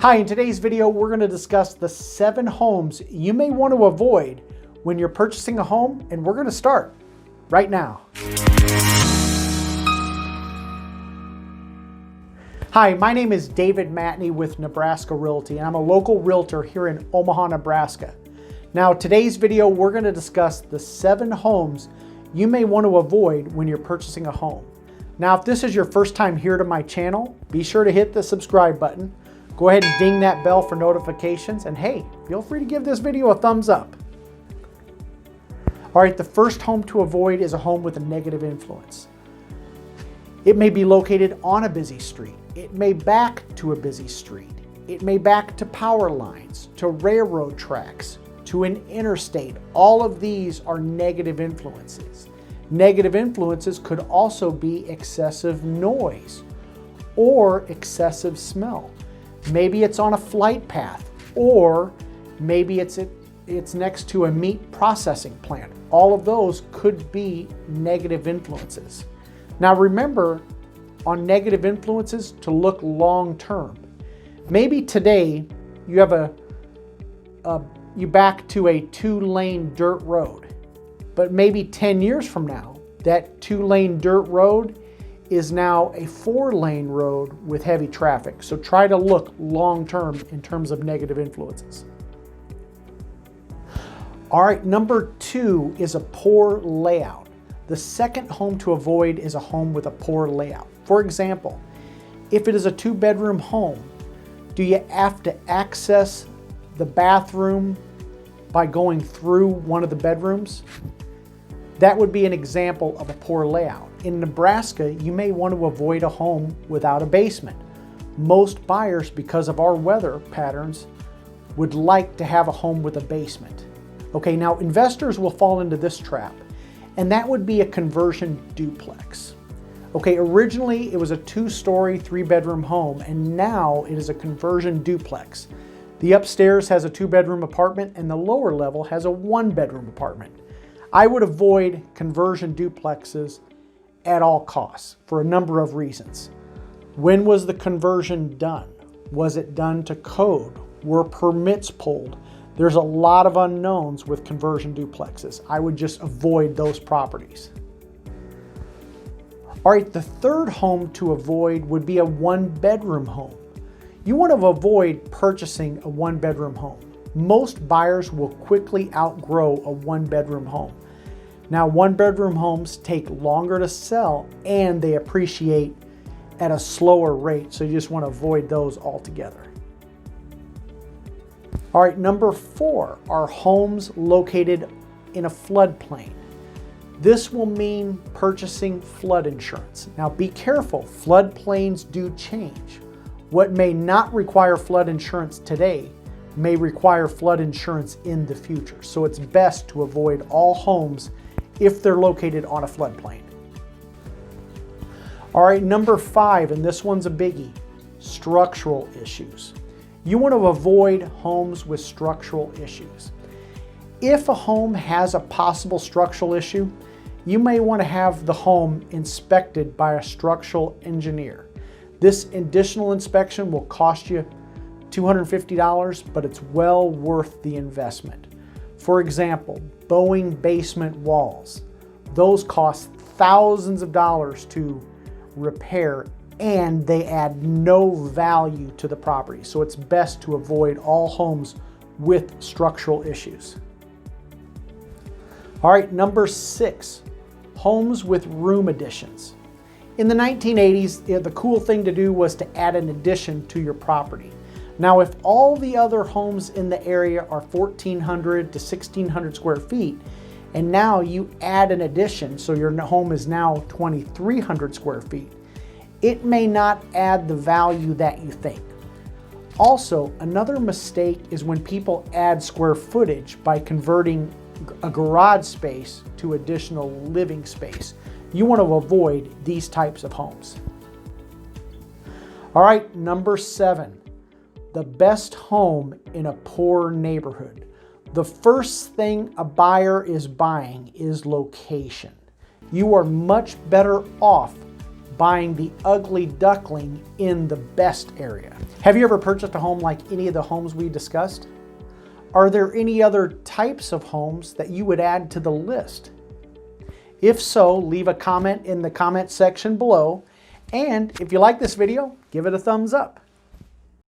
Hi, in today's video, we're going to discuss the 7 homes you may want to avoid when you're purchasing a home, and we're going to start right now. Hi, my name is David Matney with Nebraska Realty, and I'm a local realtor here in Omaha, Nebraska. Now, today's video, we're going to discuss the 7 homes you may want to avoid when you're purchasing a home. Now, if this is your first time here to my channel, be sure to hit the subscribe button. Go ahead and ding that bell for notifications, and hey, feel free to give this video a thumbs up. All right, the first home to avoid is a home with a negative influence. It may be located on a busy street. It may back to a busy street. It may back to power lines, to railroad tracks, to an interstate. All of these are negative influences. Negative influences could also be excessive noise or excessive smell. Maybe it's on a flight path, or maybe it's next to a meat processing plant. All of those could be negative influences. Now remember, on negative influences, to look long term. Maybe today you have you back to a 2-lane dirt road, but maybe 10 years from now, that 2-lane dirt road is now a 4-lane road with heavy traffic. So try to look long term in terms of negative influences. All right, number 2 is a poor layout. The second home to avoid is a home with a poor layout. For example, if it is a 2-bedroom home, do you have to access the bathroom by going through one of the bedrooms? That would be an example of a poor layout. In Nebraska, you may want to avoid a home without a basement. Most buyers, because of our weather patterns, would like to have a home with a basement. Okay, now investors will fall into this trap, and that would be a conversion duplex. Okay, originally it was a 2-story, 3-bedroom home, and now it is a conversion duplex. The upstairs has a 2-bedroom apartment, and the lower level has a 1-bedroom apartment. I would avoid conversion duplexes at all costs for a number of reasons. When was the conversion done? Was it done to code? Were permits pulled? There's a lot of unknowns with conversion duplexes. I would just avoid those properties. All right, the third home to avoid would be a 1-bedroom home. You want to avoid purchasing a 1-bedroom home. Most buyers will quickly outgrow a 1-bedroom home. Now, 1-bedroom homes take longer to sell and they appreciate at a slower rate, so you just want to avoid those altogether. All right, number 4 are homes located in a floodplain. This will mean purchasing flood insurance. Now be careful, floodplains do change. What may not require flood insurance today may require flood insurance in the future. So it's best to avoid all homes if they're located on a floodplain. All right, number 5, and this one's a biggie, structural issues. You want to avoid homes with structural issues. If a home has a possible structural issue, you may want to have the home inspected by a structural engineer. This additional inspection will cost you $250, but it's well worth the investment. For example, bowing basement walls. Those cost thousands of dollars to repair, and they add no value to the property. So it's best to avoid all homes with structural issues. All right, number 6, homes with room additions. In the 1980s, the cool thing to do was to add an addition to your property. Now, if all the other homes in the area are 1,400 to 1,600 square feet, and now you add an addition, so your home is now 2,300 square feet, it may not add the value that you think. Also, another mistake is when people add square footage by converting a garage space to additional living space. You want to avoid these types of homes. All right, number 7. The best home in a poor neighborhood. The first thing a buyer is buying is location. You are much better off buying the ugly duckling in the best area. Have you ever purchased a home like any of the homes we discussed? Are there any other types of homes that you would add to the list? If so, leave a comment in the comment section below. And if you like this video, give it a thumbs up.